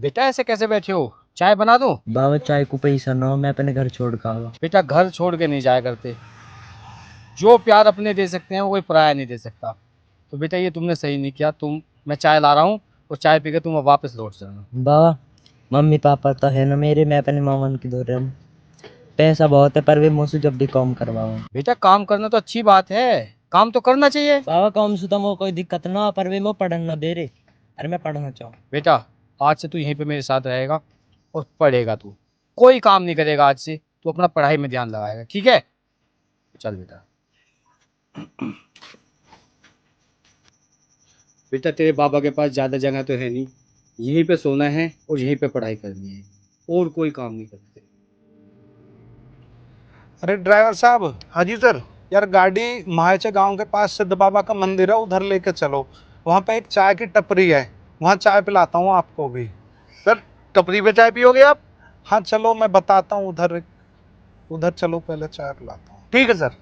बेटा ऐसे कैसे बैठे हो? चाय बना दूं? बाबा चाय को पैसा ना हो, मैं अपने घर छोड़ कर आवा। बेटा घर छोड़ के नहीं जाया करते। जो प्यार अपने दे सकते हैं वो कोई पराया नहीं दे सकता। तो बेटा ये तुमने सही नहीं किया। मैं चाय ला रहा हूँ और चाय पी के तुम वापस लौट जाना। बाबा मम्मी पापा तो है ना मेरे, मैं अपने मामन की दौरे में। पैसा बहुत है पर वे मुझसे जब भी काम करवाओ। बेटा काम करना तो अच्छी बात है, काम तो करना चाहिए। बाबा काम से तो वो कोई दिक्कत ना, पर वे वो पढ़ना दे रहे। अरे मैं पढ़ना चाहूँ। बेटा आज से तू यहीं पे मेरे साथ रहेगा और पढ़ेगा। तू कोई काम नहीं करेगा आज से। तू अपना पढ़ाई में ध्यान लगाएगा, ठीक है? चल बेटा। बेटा तेरे बाबा के पास ज़्यादा जगह तो है नहीं, यहीं पे सोना है और यहीं पे पढ़ाई करनी है, और कोई काम नहीं करते। अरे ड्राइवर साहब। हाँ जी सर। यार गाड़ी महाचे गांव के पास सिद्ध बाबा का मंदिर है, उधर लेके चलो। वहाँ पे एक चाय की टपरी है, वहाँ चाय पिलाता हूँ आपको भी। सर टपरी पे चाय पियोगे आप? हाँ चलो मैं बताता हूँ, उधर उधर चलो, पहले चाय पिलाता हूँ। ठीक है सर।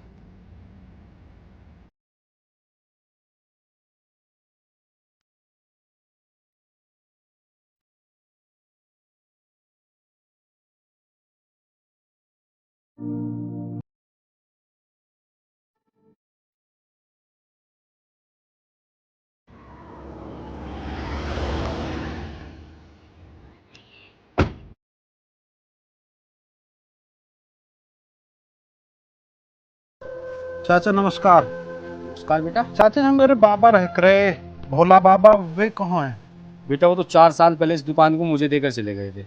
चाचा नमस्कार। नमस्कार बेटा। चाचा हम मेरे बाबा रह रहे भोला बाबा, वे कहाँ हैं? बेटा वो तो 4 साल पहले इस दुकान को मुझे देकर चले गए थे।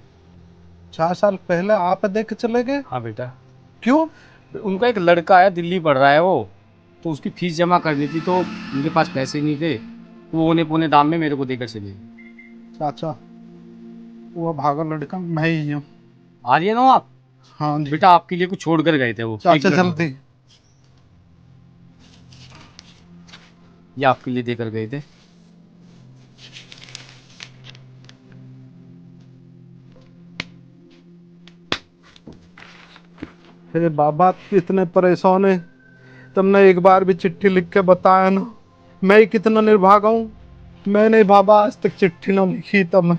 4 साल पहले आप देख के चले गए? हाँ बेटा। क्यों? उनका एक लड़का है, दिल्ली पढ़ रहा है वो, तो उसकी फीस जमा करनी थी, तो उनके पास पैसे नहीं थे, तो वो औने पौने दाम में मेरे को देकर चले गए। चाचा वो भागा लड़का मैं ही हूँ। आ रही है ना आप? हाँ जी। बेटा आपके लिए कुछ छोड़ कर गए थे वो। चाचा जल्दी। ये आपके लिए देकर गए थे। हे बाबा इतने परेशान है, तुमने एक बार भी चिट्ठी लिख के बताया ना। मैं ही कितना निर्भागा हूँ, मैंने बाबा आज तक चिट्ठी ना लिखी। तब मैं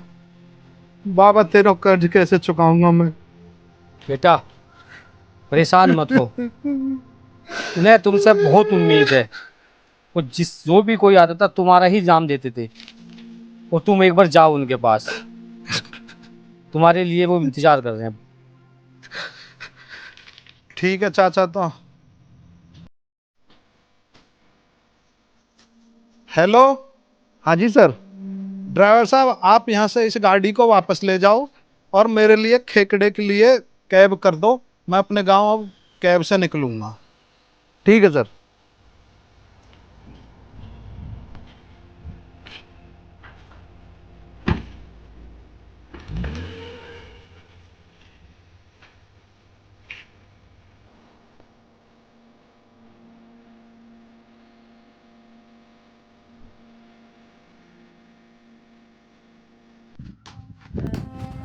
बाबा तेरा कर्ज कैसे चुकाऊंगा मैं? बेटा परेशान मत हो, उन्हें तुमसे बहुत उम्मीद है। वो जो भी कोई आता था तुम्हारा ही नाम देते थे, और तुम एक बार जाओ उनके पास, तुम्हारे लिए वो इंतजार कर रहे हैं। ठीक है चाचा। तो हेलो। हाँ जी सर। ड्राइवर साहब आप यहाँ से इस गाड़ी को वापस ले जाओ और मेरे लिए खेकड़े के लिए कैब कर दो। मैं अपने गांव अब कैब से निकलूंगा। ठीक है सर।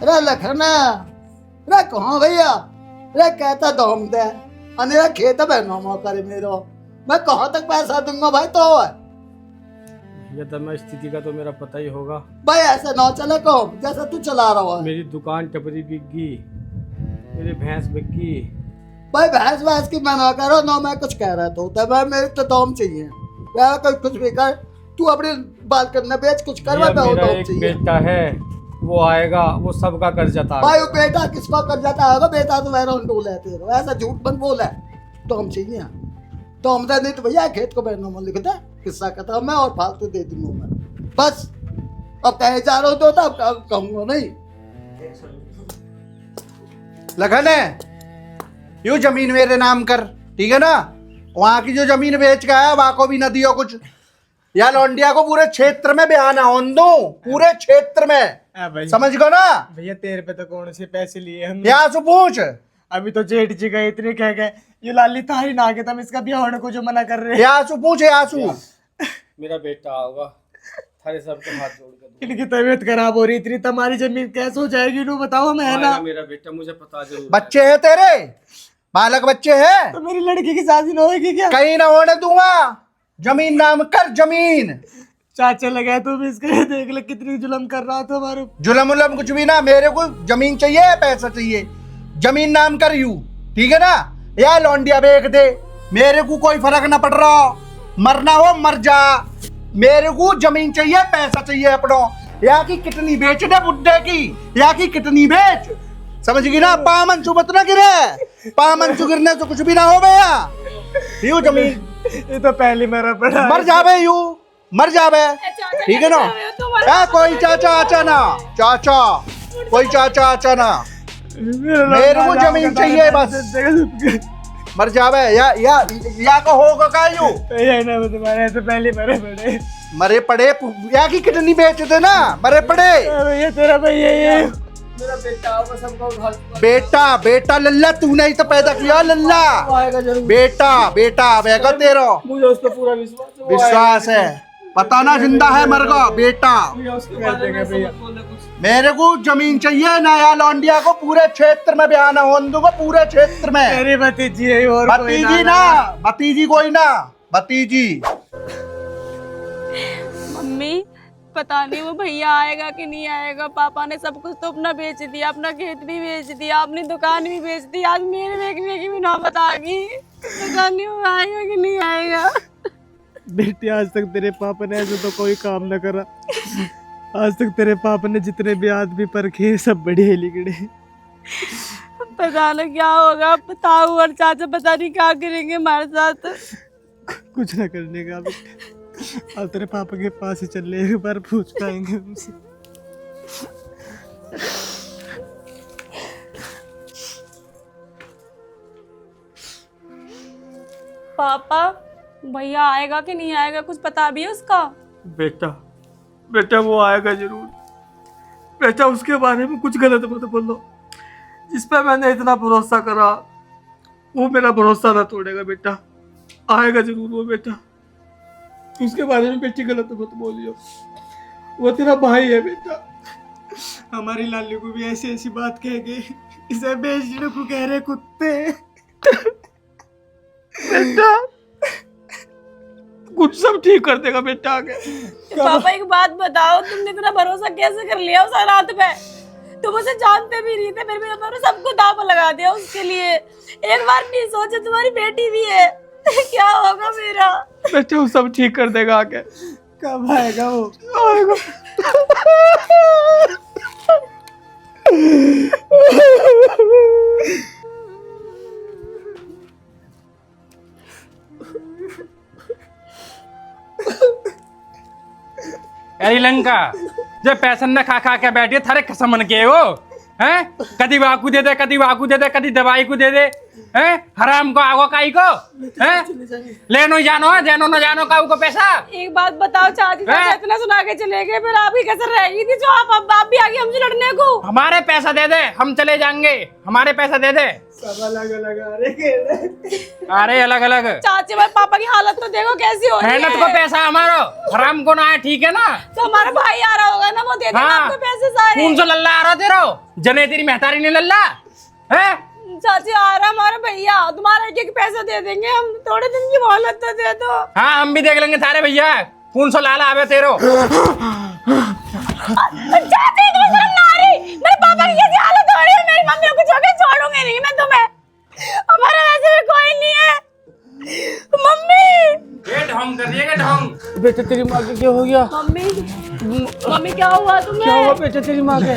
रे लखना, रे कहाँ भैया? रे कहता दम दे, अनेरा खेत में नौमा करे मेरो। मैं कहाँ तक पैसा दूंगा भाई? तो ये तो मैं स्थिति का तो मेरा पता ही होगा भाई, ऐसे ना चले को जैसा तू चला रहा है। मेरी दुकान टपरी बिक गई, मेरी भैंस बिक गई। भाई भैंस भैंस की मैं ना करो ना, मैं कुछ कह रहा था तो भाई मेरे तो दम चाहिए यार। कोई कुछ भी कर, तू अपनी बात करना बेच, कुछ कर, मैं मेरा दम एक चाहिए। बेटा है, वो आएगा, वो सबका कर्जा था। भाई वो बेटा किसका कर जाता होगा? बेटा तो मेरा उंडू लेते रहो, ऐसा झूठ मत बोल है। तो हम चाहिए तो हम नहीं तो भैया खेत को बैठना लिख दे, किस्सा कहता मैं और फालतू दे दूंगा मैं बस। अब कहे जा रहा हूँ तो अब कहूंगा नहीं। लगन है यू जमीन मेरे नाम कर, ठीक है ना? वहां की जो जमीन बेच के आया वहां को भी न दियो कुछ। या लौंडिया को पूरे क्षेत्र में बयान आन दो, पूरे क्षेत्र में, समझ गो ना? भैया तेरे पे तो कौन से पैसे लिए हम? यहाँ से पूछ। अभी तो जेठ जी गए, इतने कह गए ये लाली तारी ना के तुम इसका ब्याह होने को जो मना कर रहे हैं। यहाँ से पूछ, यहाँ से। मेरा बेटा होगा, थारे सबके हाथ जोड़ कर इनकी तबीयत खराब हो रही, इतनी तुम्हारी जमीन कैसे हो जाएगी? नो बताओ। मैं है ना मेरा बेटा, मुझे पता जरूर। बच्चे है तेरे, बालक बच्चे हैं। तो मेरी लड़की की शादी ना होगी क्या? कहीं ना होने दूंगा। जमीन नाम कर, जमीन। चाचा लगा तुम इसके, देख ले कितनी जुल्म कर रहा था हमारे। जुलम उलम कुछ भी ना, मेरे को जमीन चाहिए, पैसा चाहिए। जमीन नाम कर यू, ठीक है ना, या लौंडिया बेच दे, मेरे को कोई फर्क ना पड़ रहा। मरना हो मर जा, मेरे को जमीन चाहिए, पैसा चाहिए अपनो। या की कितनी बेच दे बुड्ढे की, या की कितनी बेच, समझ गई ना। पामन चुबत ना गिरे, पामन चु गिरने तो कुछ भी ना हो भैया। यू जमीन ये तो पहले मेरा पड़ा, मर जावे, यू मर जावे, ठीक है ना। कोई चाचा आचा ना, चाचा कोई चाचा आचा ना, मेरे को जमीन चाहिए बस, मर जावे। या को होगा का यू ना तुम्हारे तो पहले मरे पड़े, मरे पड़े। या की कितनी बेचते ना, मरे पड़े। ये तेरा भाई ये मेरा बेटा होगा, सबका उधार बेटा बेटा लल्ला तूने ही तो पैदा किया, लल्ला आएगा जरूर। बेटा बेटा बेगा तेरा, मुझे उस पर पूरा विश्वास है, वो विश्वास है। पता ना जिंदा है मर गया बेटा। आएगा। उसके बारे में ऐसा मत बोलना कुछ। मेरे को जमीन चाहिए, नया लौंडिया को पूरे क्षेत्र में बयान हो दूंगा, पूरे क्षेत्र में। मेरी भतीजी है और कोई भतीजी ना, भतीजी कोई ना, भतीजी। मम्मी पता नहीं वो भैया आएगा कि नहीं आएगा। पापा ने सब कुछ तो अपना बेच दिया, अपना खेत भी बेच दिया, अपनी दुकान भी बेच दी। आज मेरे बेचने की भी नौबत आ गई। पता नहीं वो आएगा कि नहीं आएगा। बेटी आज तक तेरे पापा ने ऐसे तो कोई काम न करा। आज तक तेरे पापा ने जितने भी आदमी परखे सब बढ़िया लिखड़े। पता नहीं क्या होगा, ताऊ और चाचा पता नहीं क्या करेंगे हमारे साथ। कुछ न करने का बेटा, अब तेरे पापा के पास ही चल ले, एक बार पूछ पाएंगे उनसे। पापा भैया आएगा कि नहीं आएगा, कुछ पता भी है उसका? बेटा बेटा वो आएगा जरूर बेटा, उसके बारे में कुछ गलत मत बोलो। जिस पर मैंने इतना भरोसा करा वो मेरा भरोसा ना तोड़ेगा बेटा, आएगा जरूर वो बेटा। उसके बारे में बेटी गलत मत बोलियो, वो तेरा भाई है बेटा। हमारी लाली को भी ऐसी ऐसी बात कह गई, इसे बेचने को कह रहे कुत्ते। बेटा कुछ सब ठीक कर देगा बेटा आगे। पापा एक बात बताओ, तुमने इतना भरोसा कैसे कर लिया उस रात पे? तुम उसे जानते भी नहीं थे, फिर भी तुमने सबको दाव लगा दिया उसके लिए। एक बार नहीं सोचे तुम्हारी बेटी भी है। क्या होगा मेरा? बेटा वो सब ठीक कर देगा आगे। कब आएगा वो? आएगा। अरे लंका जब पैसन न खा खा के बैठे थारे खसमन के हो हैं, कदी वाकू दे दे, कदी वाकू दे दे, कदी दवाई को दे दे, हैं हराम को आगो काई को, हैं लेनो जानो जानो न जानो काऊ को पैसा। एक बात बताओ, चाची चाचा इतना सुना के चले गए, फिर आप ही कसर रह गई थी जो आप भी आ गई हमसे लड़ने को। हमारे पैसा दे दे, हम चले जाएंगे, हमारे पैसा दे दे। सब अलग अलग आ रहे। अरे अलग अलग चाची भाई पापा की हालत तो देखो कैसी हो रही है। मेहनत को पैसा हमारो, हराम को ना है, ठीक है ना। तो हमारा भाई आ रहा होगा ना, वो दे देगा आपको पैसे सारे। कौन सा लल्ला आ रहा तेरा, जने तेरी मेहतारी ने लल्ला है। चाची आ रहा हमारा भैया, तुम्हारा एक एक पैसा दे देंगे हम, थोड़े दिन की मोहलत तो दे दो। हाँ हम भी देख लेंगे थारे भैया कौन सा लाला आवे तेरो। चाची तुम शर्म ना आ रही? मेरे पापा की कैसी हालत हो रही है, मेरी मम्मी को कुछ हो गया छोड़ूंगी नहीं मैं तुम्हें। हमारे वैसे भी कोई नहीं है। मम्मी ये ढोंग कर दिएगा ढोंग। बेटा तेरी माँ के क्या हो गया? मम्मी क्या हुआ तुम्हें? क्या हुआ बेटा तेरी माँ के?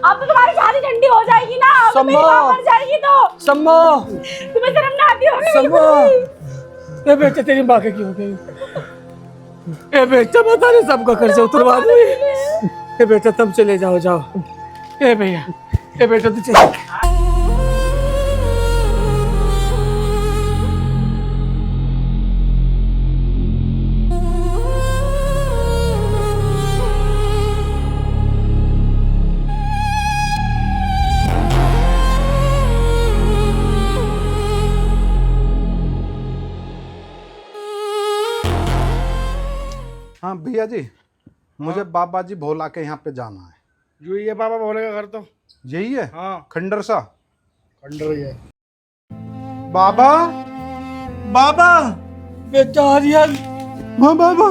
अब तो तुम्हारी शादी ठंडी हो जाएगी ना, अब मेरी माँ मर जाएगी तो। सम्मो तुम्हें शर्म ना आती होगी? सम्मो ये बेटा तेरी माँ के क्यों हो गई? ए बेटा बता नहीं, सबका कर्जा उतरवा दो। ए बेटा तुम चले जाओ, जाओ। ए भैया ए बेटा तू चले। हाँ भैया जी, मुझे बाबा जी भोला के यहाँ पे जाना है। जो ये बाबा भोले का घर तो यही है? हाँ खंडर सा खंडर ही है। बाबा, बाबा बेटा आर्यन, हाँ बाबा,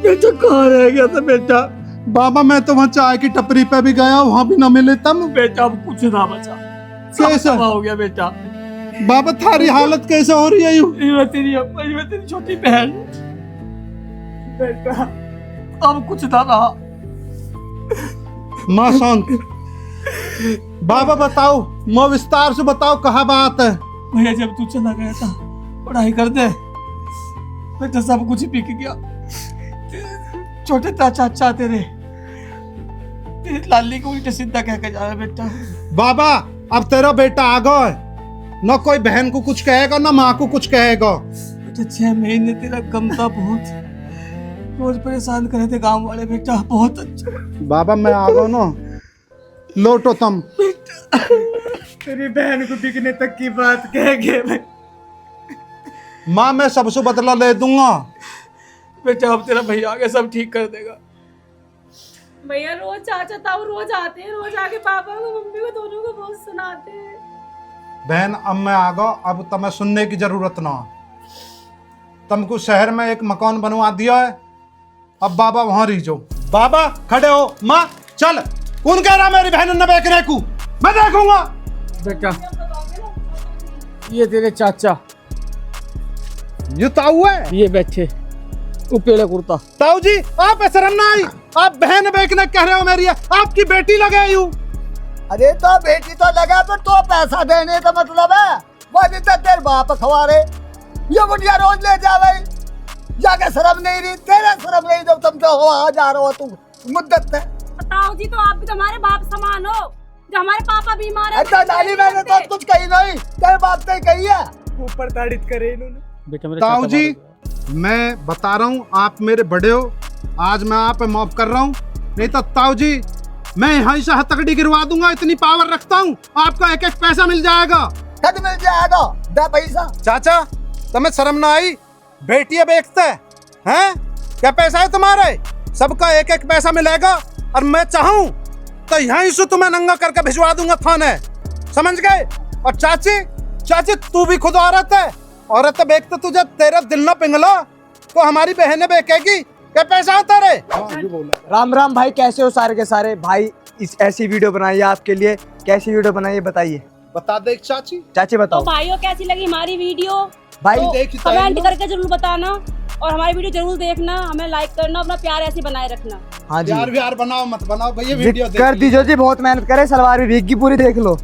बेटा कहाँ रह गया था बेटा? बाबा मैं तो वहाँ चाय की टपरी पे भी गया, वहाँ भी ना मिले तुम। बेटा अब कुछ ना बचा, कैसे? सब तबाह हो गया बेटा। बाबा थारी हालत कैसे हो रही है यूं? ये तेरी अम्मा, ये तेरी छोटी बहन। बेटा अब कुछ ना रहा। माँ शांत। बाबा बताओ, माँ विस्तार से बताओ कहाँ बात है। भैया जब तू चला गया था पढ़ाई कर दे, बेटा सब कुछ बिक गया। छोटे चाचा तेरे लाली को उल्टे सीधा कह के जा रहा है बेटा। बाबा अब तेरा बेटा आ गया है, न कोई बहन को कुछ कहेगा न माँ को कुछ कहेगा। बेटा 6 महीने तेरा गम था बहुत, रोज परेशान करे थे गांव वाले बेटा। बहुत अच्छा बाबा मैं आ गया ना, लौटो तुम। तेरी बहन को बिकने तक की बात कह गए। माँ मैं सबसे बदला ले दूंगा। बेटा अब तेरा भैया आगे सब ठीक कर देगा। भैया रोज चाचा ताऊ रोज आते हैं, रोज आके पापा को मम्मी को दोनों को बहुत सुनाते हैं। बहन अब मैं आ गया, अब तुम्हें सुनने की जरूरत ना। तुमको शहर में एक मकान बनवा दिया है, अब बाबा वहां रह जाओ। बाबा खड़े हो। माँ चल, कौन कह रहा मेरी बहन न बेचने को? मैं देखूंगा। बेटा ये तेरे चाचा, ये ताऊ है, ये बैठे वो पीले कुर्ता। ताऊ जी आप शर्म ना आई? आप बहन बेचने कह रहे हो मेरी? आपकी बेटी लगे यूं। अरे तो बेटी तो लगा, पर तो पैसा देने का मतलब है वो जितना तेरे बाप खवारे ये बुढ़िया रोज ले जा भाई। जाके शर्म नहीं रही, तेरे शर्म नहीं जब तुम तो वहां जा रहे हो तू मुद्दत है। ताऊ जी तो आप भी तो हमारे बाप समान हो, जो हमारे पापा बीमार है। अच्छा डाली मैंने तो कुछ कही नहीं, तेरे बाप ने कही है। ऊपर ताड़ित करे इन्होंने। बेटा मेरे ताऊ जी मैं बता रहा हूँ, आप मेरे बड़े हो, आज मैं आप पे माफ कर रहा हूँ, नहीं तो ताऊ जी मैं यहाँ से हथकड़ी गिरवा दूंगा। इतनी पावर रखता हूँ, आपका एक एक पैसा मिल जाएगा। कद मिल जाएगा दे पैसा। चाचा तुम्हें शर्म ना आई? बेटियां बेचते हैं? क्या पैसा है तुम्हारे? सबका एक एक पैसा मिलेगा, और मैं चाहूँ तो यहीं से तुम्हें नंगा करके भिजवा दूंगा थाने, समझ गए? और चाची चाची तू भी खुद औरत है, औरत बेचते तुझे तेरा दिल ना पिघला तो हमारी बहनें बेचेगी। क्या पैसा होता रे? राम राम भाई, कैसे हो सारे के सारे भाई? इस ऐसी वीडियो बनाई है आपके लिए, कैसी वीडियो बनाई है बताइए। बता दे चाची। चाची तो बताओ। भाइयों कैसी लगी हमारी वीडियो? भाई तो देखी तो कमेंट है। करके जरूर बताना, और हमारी वीडियो जरूर देखना, हमें लाइक करना, अपना प्यार ऐसे बनाए रखना। हाँ जी, यार बनाओ मत बनाओ भैया, वीडियो कर दीजिए जी, बहुत मेहनत करे, सलवार भी भीग गई पूरी, देख लो।